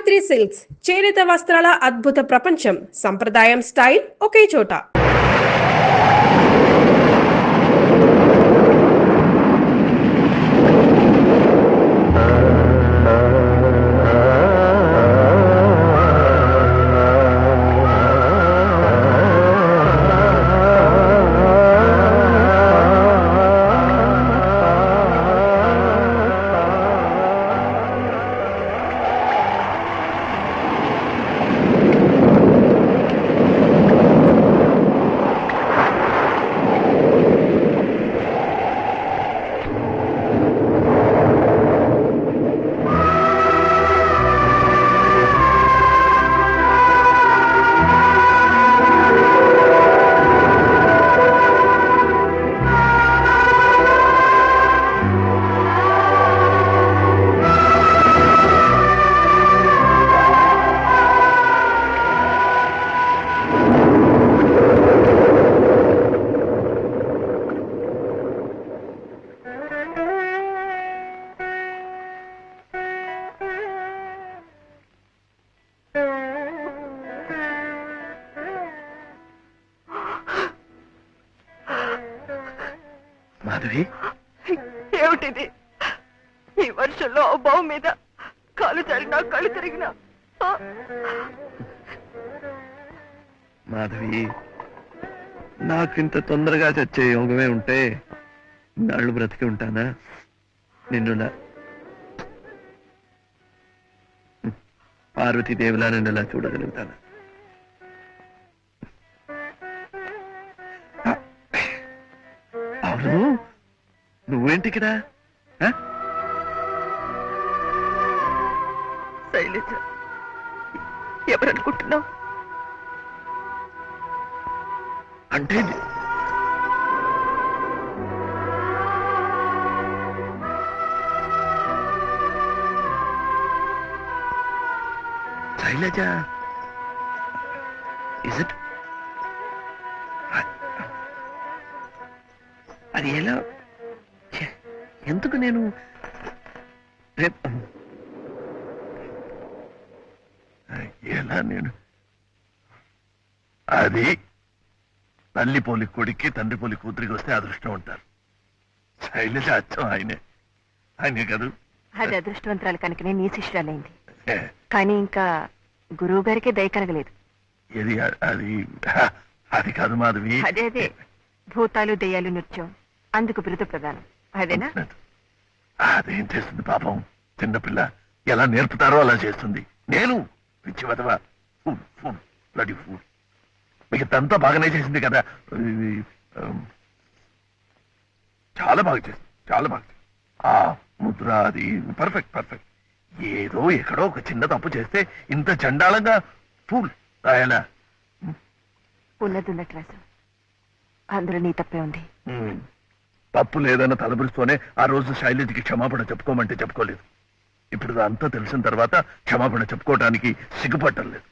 Savitri silks చేనేత వస్త్రాల అద్భుత ప్రపంచం. సంప్రదాయం స్టైల్ ఒకే చోట. మాధవి, ఏమిటిది? ఈ వర్షంలో బావు మీద కాలు చల్లినా కళ్ళు తిరిగినా మాధవి, నాకింత తొందరగా చచ్చే యోగమే ఉంటే నాళ్ళు బ్రతికి ఉంటానా? నిన్ను పార్వతీదేవిలా నిన్నులా చూడగలుగుతానా? అవును, నువ్వేంటి ఇక్కడ? శైలజ, ఎవరనుకుంటున్నావు? అంటే శైలజ, ఇస్ ఇట్? అది ఎలా? ఎందుకు నేను ఎలా నేను అది తల్లి పోలి కొడుక్కి తండ్రి పోలి కూతురికి వస్తే అదృష్టం ఉంటారు. శైలజ అచ్చం ఆయనే కాదు. అది అదృష్టవంతరాలు కనుకనే నీ శిష్యురాలైంది. కానీ ఇంకా గురువు గారికి దయ కలగలేదు. ఇది అది అది కాదు మాధవి. అదే భూతాలు దెయ్యాలు నృత్యం, అందుకు బిరుదు ప్రధానం. అదేనా? అదేం చేస్తుంది పాపం, చిన్నపిల్ల ఎలా నేర్పుతారో అలా చేస్తుంది. నేను పిచ్చి వదవా, బ్లడీ ఫూల్. మిగతంతా బాగానే చేసింది కదా, చాలా బాగా చేసింది, చాలా బాగా చేసింది. ఆ ముద్ర అది పర్ఫెక్ట్. ఏదో ఎక్కడో ఒక చిన్న తప్పు చేస్తే ఇంత చండాలంగా ఫూల్ రాయాలా? ఉన్నది రాజు, అందులో నీ తప్పే ఉంది. తప్పు లేదన్న తలబురుస్తూనే ఆ రోజు శైలజకి క్షమాపణ చెప్పుకోమంటే చెప్పుకోలేదు. ఇప్పుడు అంతా తెలిసిన తర్వాత క్షమాపణ చెప్పుకోవటానికి సిగ్గుపట్టలేదు.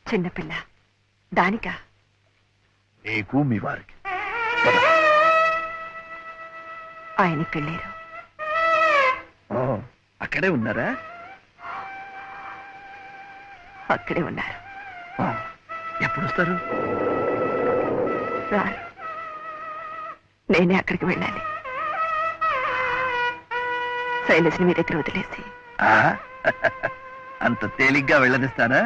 చిన్నపిల్ల దానికా? నీకు మీ వారికి. ఆయన ఇక్కడలేరు. అక్కడే ఉన్నారా? అక్కడే ఉన్నారు. ఎప్పుడు వస్తారు? రారు, నేనే అక్కడికి వెళ్ళాలి. శైలజని మీ దగ్గర వదిలేసి. అంత తేలిగ్గా వెళ్ళనిస్తానా?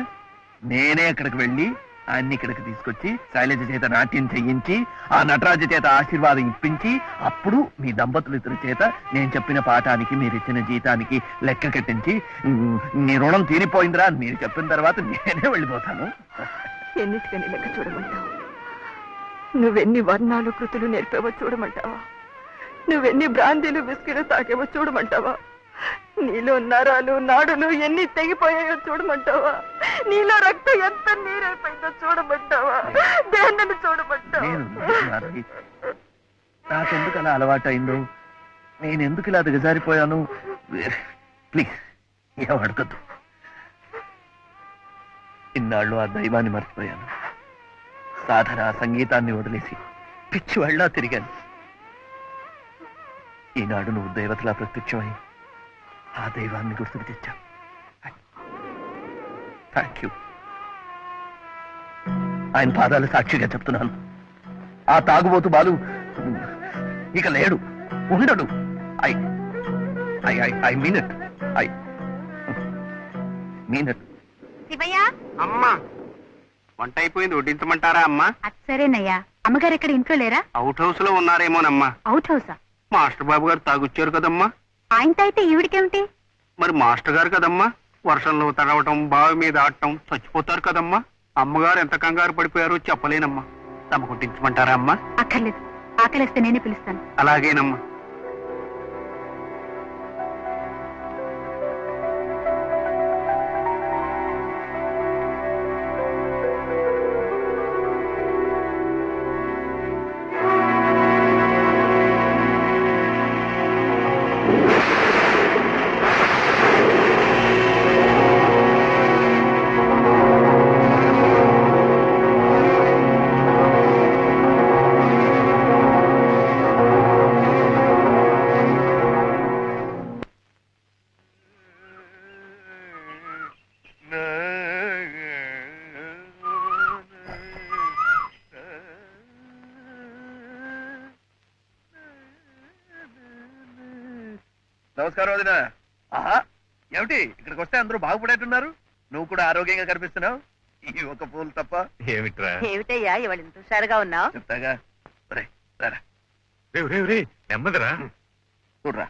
నేనే అక్కడికి వెళ్ళి ఆయన్ని ఇక్కడికి తీసుకొచ్చి శైలజ చేత నాట్యం చెయ్యించి ఆ నటరాజు చేత ఆశీర్వాదం ఇప్పించి అప్పుడు మీ దంపతులిద్దరి చేత నేను చెప్పిన పాఠానికి మీరిచ్చిన జీతానికి లెక్క కట్టించి నీ రుణం తీరిపోయిందిరా మీరు చెప్పిన తర్వాత నేనే వెళ్ళిపోతాను. ఎన్నిటికని లెక్క చూడమంటావు? నువ్వెన్ని వర్ణాలు కృతులు నేర్పేవో చూడమంటావా? నువ్వెన్ని బ్రాందీలు బిస్కీలు తాకేవో చూడమంటావా? నీలో నరాలు నాడులు ఎన్ని తెగిపోయాయో చూడమంటావా? నీలో రక్తం ఎంత నీరైపోయిందో చూడమంటావా? దేన్నని చూడమంటావా? నాకెందుకు అలా అలవాటైందో, నేనెందుకు ఇలా దిగజారిపోయాను? ప్లీజ్ ఏం అడగద్దు. ఇన్నాళ్ళు ఆ దైవాన్ని మర్చిపోయాను. సాధన సంగీతాన్ని వదిలేసి పిచ్చివాళ్ళ తిరిగాను. ఈనాడు నువ్వు దేవతలా ప్రత్యక్షమై ఆ దైవాన్ని గుర్తుకు తెచ్చావు. Thank you. ఆయన పాదాలు సాక్షిగా చెప్తున్నాను, ఆ తాగుబోతు బాలు ఇక లేడు, ఉండడు. I I I I mean it. I mean it. Shivayya, అమ్మా వంట అయిపోయింది, వడ్డించమంటారా అమ్మా? అది సరేనయ్యా. అమ్మగారు ఎక్కడ ఇంట్లో లేరా? అవుట్ హౌస్ లో ఉన్నారేమోనమ్మా. అవుట్ హౌసా? మాస్టర్ బాబు గారు తాగొచ్చారు కదమ్మా. ఆయనతో అయితే ఈవిడికేమిటి? మరి మాస్టర్ గారు కదమ్మా, వర్షంలో తడవటం, బావి మీద ఆడటం, చచ్చిపోతారు కదమ్మా. అమ్మగారు ఎంత కంగారు పడిపోయారో చెప్పలేనమ్మా. తమ కొట్టించమంటారా అమ్మా? అక్కర్లేదు, ఆకలిస్తే నేనే పిలుస్తాను. అలాగేనమ్మా. నమస్కారం వదినా. ఆహా, ఏమిటి ఇక్కడికి వస్తే అందరూ బాగుపడేట్టున్నారు? నువ్వు కూడా ఆరోగ్యంగా కనిపిస్తున్నావు, ఈ ఒక పూలు తప్ప. ఏమిట్రా? ఏమిటయ్యా ఇవాళ ఇంత హుషారుగా ఉన్నావు? చెప్తాగా. ఒరేయ్, రారా. నెమ్మదిరా. చూడరా,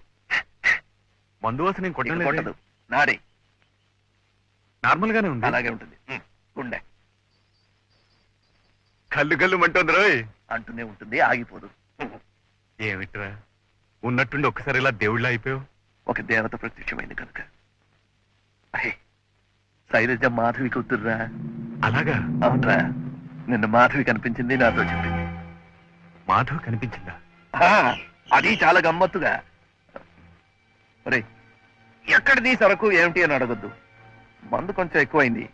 మందు వాసన నేను ఇక్కడ కొట్టలేదు. కొట్టదు, నాడి నార్మల్ గానే ఉంది. అలాగే ఉంటుంది. గుండె కళ్ళు కళ్ళు మంటుంది రోయ్. అంటూనే ఉంటుంది, ఆగిపోదు. ఏమిట్రా ఉన్నట్టుండి ఒక్కసారి ఇలా దేవుళ్ళ అయిపోయావు? ఒక దేవత ప్రత్యక్షమైంది కనుక. అహే, శైలజ మాధవి కూతుర్రా. అలాగా? అవునరా, నిన్న మాధవి కనిపించింది, నాతో చెప్పింది. మాధవ్ కనిపించిందా? ఆ, అది చాలా గమ్మత్తుగా. ఒరేయ్, ఎక్కడిది సరకు ఏమిటి అని అడగొద్దు. మందు కొంచెం ఎక్కువైంది.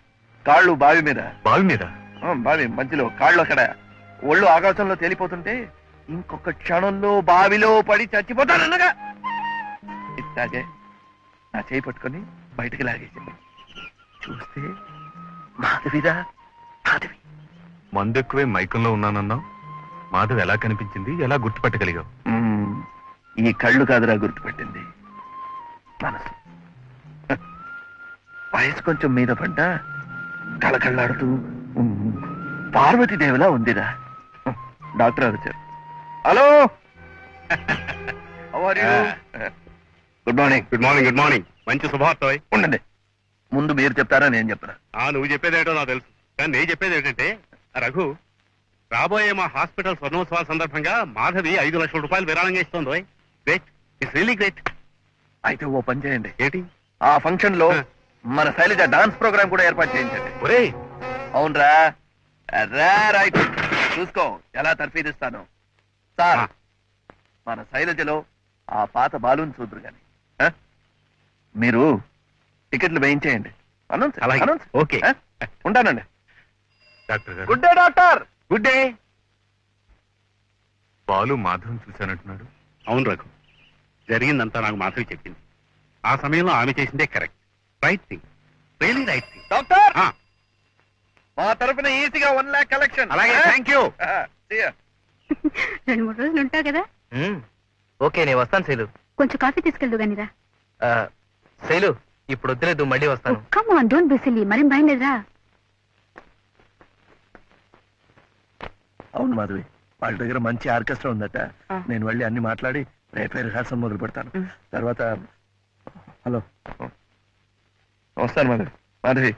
కాళ్ళు బావి మీద. బావి మీద? బావి మధ్యలో కాళ్ళు అక్కడ. ఒళ్ళు ఆకాశంలో తేలిపోతుంటే ఇంకొక క్షణంలో బావిలో పడి చచ్చిపోతానన్నగా ఇట్లాగే నా చేయి పట్టుకొని బయటికి లాగేసింది. చూస్తే మాధవిరా, మాధవి. మందు ఎక్కువే మైకంలో ఉన్నానన్నావు. మాధవ్ ఎలా కనిపించింది, ఎలా గుర్తుపట్టగలిగావు? ఈ కళ్ళు కాదురా గుర్తుపెట్టింది, మనసు. వయసు కొంచెం మీద పడ్డా కళకళ్ళాడుతూ పార్వతీదేవిలా ఉందిరా. డాక్టర్ గారు వచ్చారు. Hello, good morning. Good morning. Good morning. మంచి శుభార్త. ఉండండి, ముందు మీరు చెప్తారా నేను చెప్తారా? నువ్వు చెప్పేదేటో నాకు తెలుసు, కానీ నేను చెప్పేది ఏంటంటే, రఘు, రాబోయే మా హాస్పిటల్ స్వర్ణోత్సవాల సందర్భంగా మాధవి 5 లక్షల రూపాయలు విరాళంగా ఇస్తోంది. Great, it's really great. అయితే ఓ పని చేయండి, ఏంటి? ఆ ఫంక్షన్ లో మన శైలజ డాన్స్ ప్రోగ్రామ్ కూడా ఏర్పాటు చేయించండి. ఒరేయ్, అవునరా, రైట్. చూసుకో ఎలా తర్ఫీదిస్తాను. సార్, మన శైలజలో ఆ పాత బాలుని చూద్దరు గాని మీరు టికెట్లు వేయించేయండి. అలాగే. ఓకే. ఉంటానండి. డాక్టర్ గారు. Good day doctor. Good day. Balu మాధవం చూశానంటున్నాడు. అవును రఘు, జరిగిందంతా నాకు మాధవి చెప్పింది. ఆ సమయంలో ఆమె చేసిందే correct, right thing, really right thing. Doctor, మా తరఫున ఈజీగా 1 lakh కలెక్షన్. అలాగే, థ్యాంక్ యూ. 2-3 రోజులు ఉంటావు కదా? ఓకే, నేను వస్తాను శైలు. కొంచెం కాఫీ తీసుకెళ్దు గానిరా. శైలు, ఇప్పుడు వద్దులేదు, మళ్ళీ వస్తాను. Come on, don't be silly. మరేం భయం లేదురా. అవును మాధవి, వాళ్ళ దగ్గర మంచి ఆర్కెస్ట్రా ఉందట. నేను వెళ్ళి అన్ని మాట్లాడి రేపే రిహార్సల్ మొదలు పెడతాను. తర్వాత హలో, వస్తాను మాధవి. మాధవి,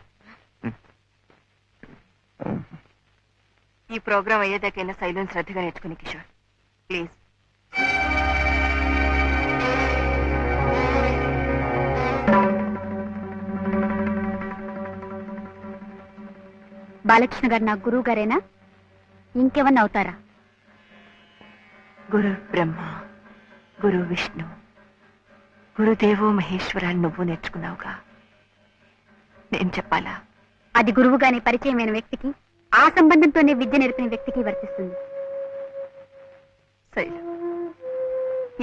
ఈ ప్రోగ్రాం అయ్యేదాకైనా సైలెన్స్ శ్రద్ధగా నేర్చుకుని కిషోర్, ప్లీజ్. బాలకృష్ణ గారు నా గురువు గారేనా? ఇంకెవన్నా అవుతారా? గురు బ్రహ్మ, గురు విష్ణు, గురుదేవో మహేశ్వర అని నువ్వు నేర్చుకున్నావుగా, నేను చెప్పాలా? అది గురువుగానే పరిచయమైన వ్యక్తికి, ఆ సంబంధంతోనే విద్య నేర్పిన వ్యక్తికి వర్తిస్తుంది. శైల,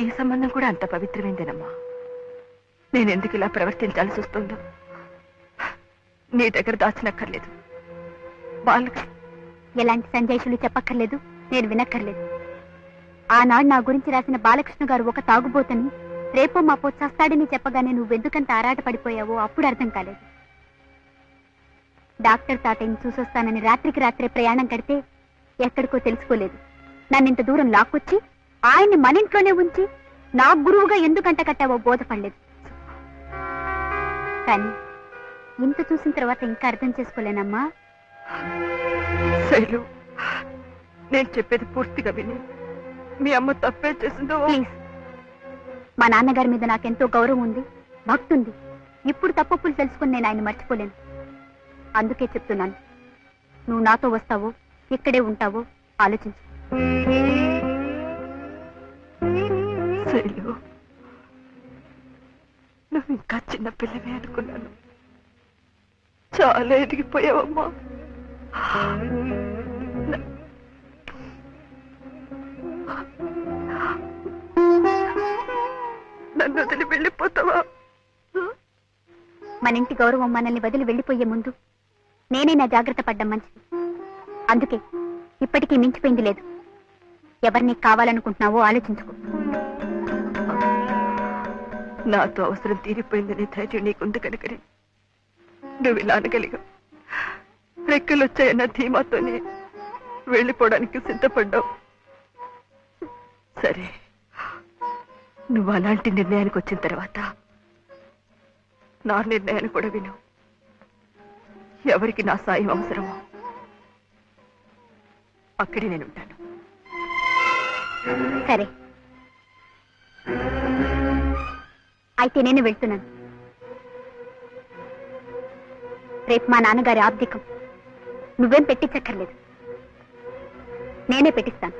ఈ సంబంధం కూడా అంత పవిత్రమైందేనమ్మా. నేనెందుకు ఇలా ప్రవర్తించాల్సి వస్తుందో. నీ దగ్గర దాచినక్కర్లేదు. బాలకృష్ణ ఎలాంటి సంజాయిషులు చెప్పక్కర్లేదు, నేను వినక్కర్లేదు. ఆనాడు నా గురించి రాసిన బాలకృష్ణ గారు ఒక తాగుబోతని, రేపో మాపో చస్తాడని చెప్పగానే నువ్వెందుకంత ఆరాట పడిపోయావో అప్పుడు అర్థం కాలేదు. డాక్టర్ తాతయ్యని చూసొస్తానని రాత్రికి రాత్రే ప్రయాణం కడితే ఎక్కడికో తెలుసుకోలేదు. నన్ను ఇంత దూరం లాక్కొచ్చి ఆయన్ని మన ఇంట్లోనే ఉంచి నా గురువుగా ఎందుకంట కట్టావో బోధపడలేదు. కానీ ఇంత చూసిన తర్వాత ఇంకా అర్థం చేసుకోలేనమ్మా. శైలు, నేను చెప్పేది పూర్తిగా విని మీ అమ్మ తప్పే చేసిందో. ప్లీజ్, మా నాన్నగారి మీద నాకెంతో గౌరవం ఉంది, భక్తి ఉంది. ఇప్పుడు తప్పులు తెలుసుకుని నేను ఆయన మర్చిపోలేను. అందుకే చెప్తున్నాను, నువ్వు నాతో వస్తావో ఇక్కడే ఉంటావో ఆలోచించు. శైలు, నువ్వు ఇంకా చిన్న పిల్లవే అనుకున్నాను. చాలా ఎదిగిపోయావమ్మా. నన్ను వదిలి వెళ్ళిపోతావా? మన ఇంటి గౌరవం మనల్ని వదిలి వెళ్ళిపోయే ముందు నేనే నా జాగ్రత్త పడ్డం మంచిది. అందుకే ఇప్పటికీ మించిపోయింది లేదు. ఎవరిని కావాలనుకుంటున్నావో ఆలోచించుకో. నాతో అవసరం తీరిపోయిందనే ధైర్యం నీకుంది కనుకనే నువ్వు ఇలా అనగలిగా. రెక్కలొచ్చాయన్న ధీమాతోనే వెళ్ళిపోవడానికి సిద్ధపడ్డావు. సరే, నువ్వు అలాంటి నిర్ణయానికి వచ్చిన తర్వాత నా నిర్ణయాన్ని కూడా విను. ఎవరికి నా సాయం అవసరమో అక్కడే నేను ఉంటాను. సరే, అయితే నేను వెళ్తున్నాను. రేపు మా నాన్నగారి ఆబ్దికం నువ్వేం పెట్టించక్కర్లేదు, నేనే పెట్టిస్తాను.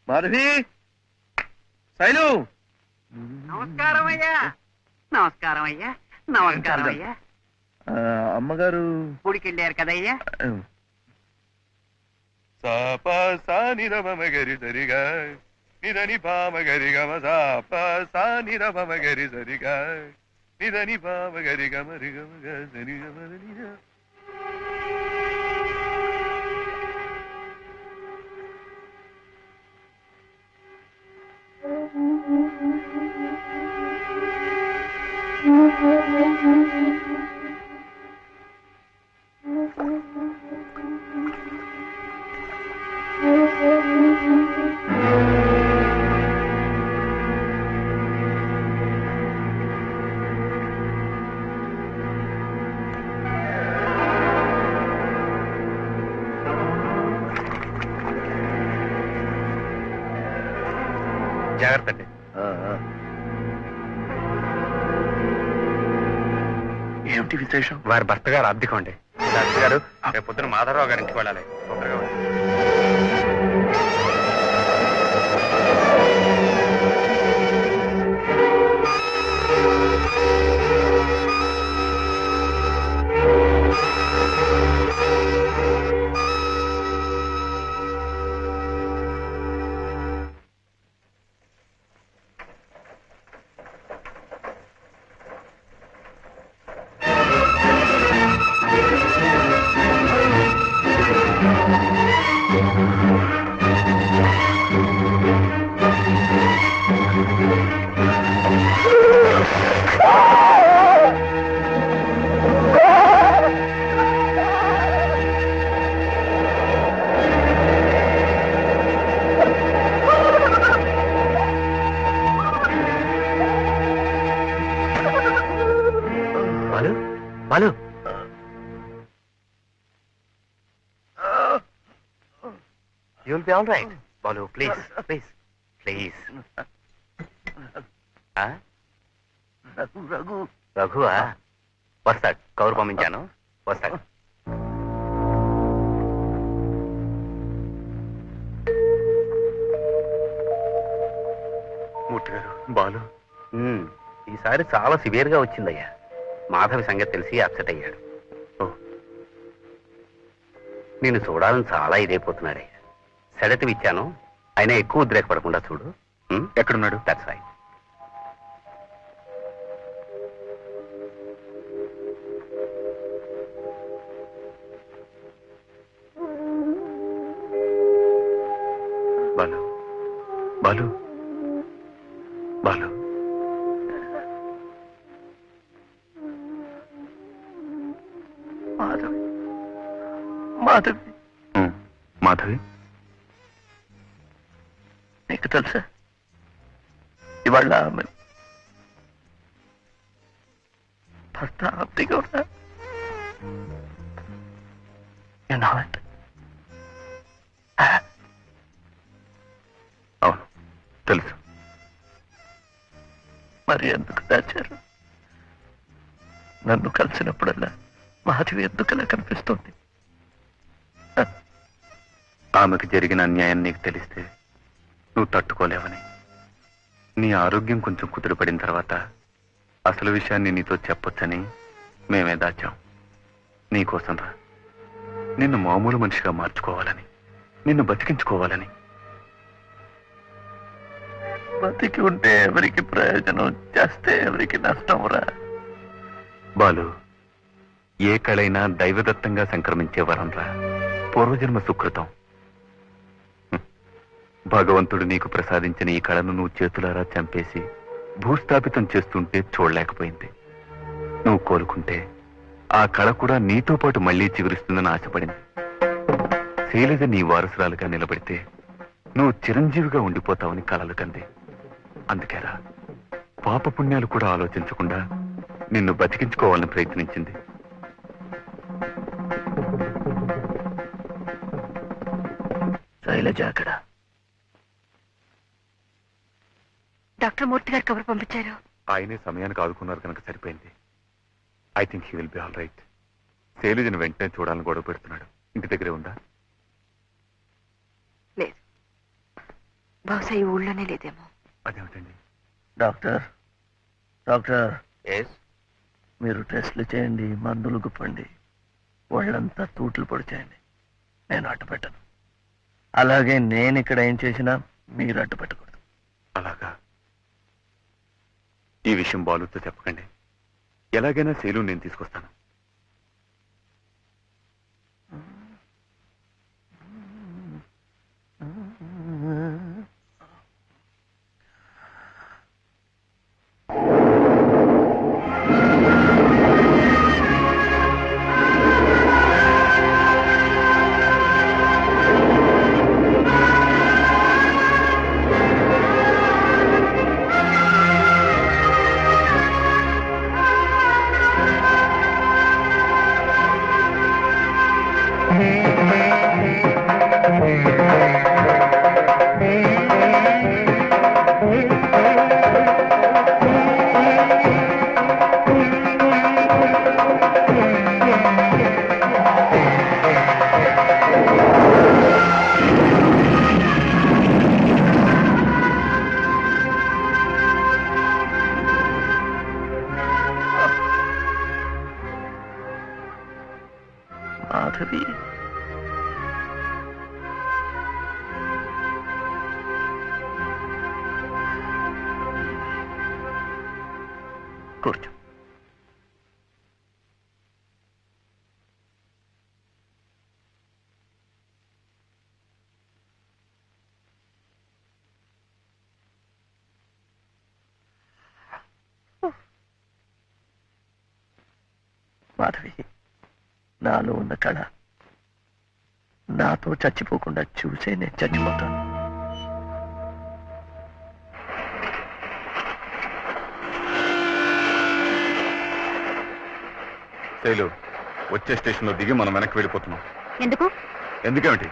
మాధవి, శైలు, నమస్కారం అయ్యా. నమస్కారం అయ్యా. నమస్కారం అయ్యా. అమ్మగారు గుడికెళ్ళారు కదయ్యా. సానిరమగరి సరిగా నిదని పామగరి గమ సానిరమగరి సరిగా నిదని పామగరి గమరి గమ సరి గమరి. జాగ్రత్త అండి. ఏమిటి విశేషం? వారి భర్త గారు అద్దెకం అండి. డాక్టర్ గారు, రేపు పొద్దున మాధవరావు గారి ఇంటికి వెళ్ళాలి. తొందరగా వెళ్ళండి. You will be all right. Balu please please please. Raghu Raghu రఘువా? వస్తాడు, కౌరు పంపించాను, వస్తాడు. మూర్తి గారు, బాలు ఈసారి చాలా సివియర్ గా వచ్చిందయ్యా. మాధవి సంగతి తెలిసి అప్సెట్ అయ్యాడు. నేను చూడాలని చాలా ఇదైపోతున్నాడయ్యా. సెడటివ్ ఇచ్చాను, అయినా ఎక్కువ ఉద్రేకపడకుండా చూడు. ఎక్కడున్నాడు? That's right. బాలు బాలు బాలు మాధవి మాధవి మాధవి, నీకు తెలుసా ఇవాళ ఆమె భర్త ఆప్తిగా ఉన్నా అవును తెలుసు. మరి ఎందుకు దాచారు? నన్ను కలిసినప్పుడల్లా మాధవి ఎందుకలా కనిపిస్తుంది? ఆమెకు జరిగిన అన్యాయం నీకు తెలిస్తే నువ్వు తట్టుకోలేవని, నీ ఆరోగ్యం కొంచెం కుదురుపడిన తర్వాత అసలు విషయాన్ని నీతో చెప్పొచ్చని మేమే దాచాం. నీకోసం రా, నిన్ను మామూలు మనిషిగా మార్చుకోవాలని, నిన్ను బతికించుకోవాలని. బతికి ఉంటే ఎవరికి ప్రయోజనం, చేస్తే ఎవరికి నష్టం రా. బాలు, ఏ కళైనా దైవదత్తంగా సంక్రమించే వరం రా, పూర్వజన్మ సుకృతం. భగవంతుడు నీకు ప్రసాదించిన ఈ కళను నువ్వు చేతులారా చంపేసి భూస్థాపితం చేస్తుంటే చూడలేకపోయింది. నువ్వు కోలుకుంటే ఆ కళ కూడా నీతో పాటు మళ్లీ చిగురిస్తుందని ఆశపడింది. శైలజ నీ వారసురాలుగా నిలబడితే నువ్వు చిరంజీవిగా ఉండిపోతావని కలలు కంది. అందుకేరా పాపపుణ్యాలు కూడా ఆలోచించకుండా నిన్ను బతికించుకోవాలని ప్రయత్నించింది. శైలజ అక్కడ. డాక్టర్ మూర్తి గారు కబురు పంపించారు. ఆయనే సమయానికి ఆదుకున్నారు కనుక సరిపోయింది. I think he will be all right. శైలజను వెంటనే చూడాలని గొడవ పెడుతున్నాడు. ఇంటి దగ్గరే ఉందా? లేదు, బహుశా ఈ ఊళ్ళోనే లేదేమో. అదేమిటండి? డాక్టర్ డాక్టర్ ఎస్, మీరు టెస్ట్లు చేయండి, మందులు గుప్పండి, వాళ్ళంతా తూట్లు పొడి చేయండి. నేను అడ్డు పెట్టను. అలాగే నేను ఇక్కడ ఏం చేసినా మీరు అడ్డు పెట్టకూడదు. అలాగా? ఈ విషయం బాలుతో చెప్పకండి. ఎలాగైనా శైలు నేను తీసుకొస్తాను. మాధవి, కూర్చో. మాధవి, నాలో ఉన్న కళ నాతో చచ్చిపోకుండా చూసే నేను చచ్చిపోతాను. శైలు, వచ్చే స్టేషన్లో దిగి మనం వెనక్కి వెళ్ళిపోతున్నాం. ఎందుకు? ఎందుకేమిటి?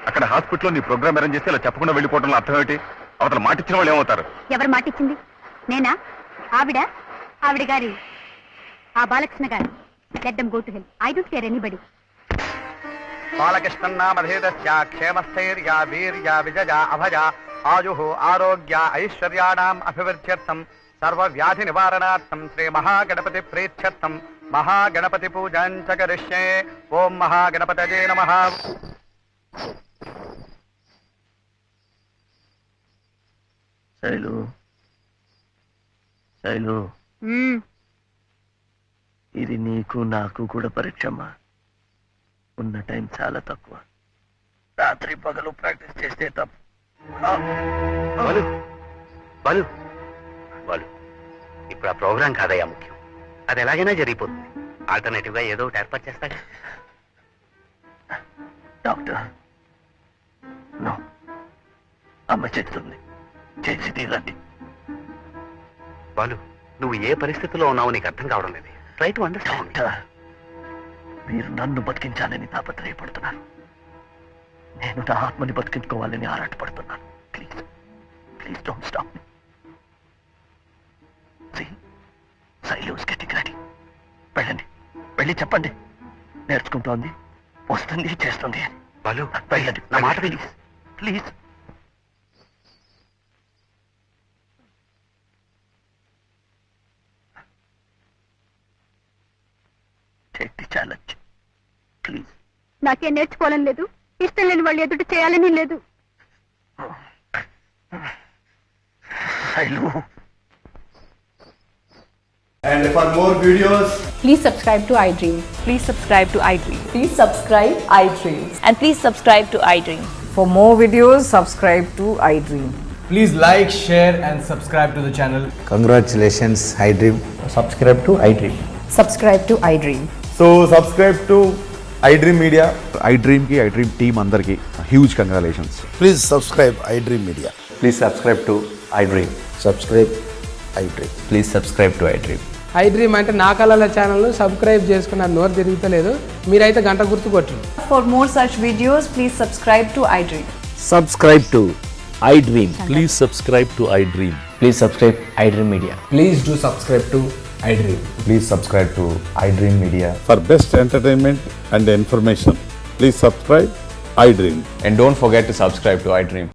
అక్కడ హాస్పిటల్లో నీ ప్రోగ్రామ్ అరేంజ్ చేస్తే ఇలా చెప్పకుండా వెళ్ళిపోవడంలో అర్థం ఏంటి? అవతల మాటిచ్చిన వాళ్ళు ఏమవుతారు? ఎవరు మాటిచ్చింది? నేనా? ఆవిడ గారి ఆ బాలకృష్ణ గారు. Let them go to hell. I don't care anybody. బాలకృష్ణన్నామధేదస్య క్షేమస్థైర్య వీర్య విజయ అభయ ఆయుః ఆరోగ్య ఐశ్వర్యాణం అభివృద్ధ్యర్థం సర్వ వ్యాధి నివారణార్థం శ్రీ మహాగణపతి ప్రీత్యర్థం మహాగణపతి పూజాం చ కరిష్యే. ఓం మహాగణపతయే నమః. శైలు శైలు, ఇది నీకు నాకు కూడా పరీక్షమ్మా. ఉన్న టైం చాలా తక్కువ. రాత్రి పగలు ప్రాక్టీస్ చేస్తే తప్పు. బాలు బాలు బాలు, ఇప్పుడు ఆ ప్రోగ్రాం కాదయ్యా ముఖ్యం. అది ఎలాగైనా జరిగిపోతుంది. ఆల్టర్నేటివ్ గా ఏదో ఒకటి ఏర్పాటు చేస్తాగా. డాక్టర్, నో, అమ్మ చెప్తుంది, చేసి తీరండి. బాలు, నువ్వు ఏ పరిస్థితిలో ఉన్నావో నీకు అర్థం కావడం లేదు. Try to understand. డాక్టర్, మీరు నన్ను బతికించాలని తాపత్రయపడుతున్నారు. నేను నా ఆత్మని బతికించుకోవాలని ఆరాటపడుతున్నాను. Please please don't stop me. Sailu's getting ready. వెళ్ళండి, వెళ్ళి చెప్పండి. నేర్చుకుంటోంది, వస్తుంది, చేస్తుంది అని. బాలు, వెళ్ళండి, నా మాట విని. Please. Take the challenge please. నాకేం నేర్చుకోవాలని లేదు, ఇష్టం లేని వాళ్ళు ఎదుటి చేయాలని లేదు. Shailu. And for more videos, Please subscribe to iDream. Please subscribe to iDream. Please subscribe iDream. And please subscribe to iDream. For more videos, subscribe to iDream. please like, share and subscribe to the channel. Congratulations, iDream. Subscribe to iDream. Subscribe to iDream. So subscribe to iDream Media. iDream ki iDream team andarki huge congratulations. Please subscribe iDream Media. Please subscribe to iDream. Subscribe iDream. Please subscribe to iDream. iDream అంటే నా కళల channel subscribe చేసుకున్న నోరు తిరుగుతలేదు. మీరైతే గంట గుర్తు కొట్టండి. For more such videos, please subscribe to iDream. Subscribe to iDream. Please subscribe to iDream. Please subscribe iDream Media. Please do subscribe to iDream. Please subscribe to iDream Media. For best entertainment and information, please subscribe iDream. And don't forget to subscribe to iDream.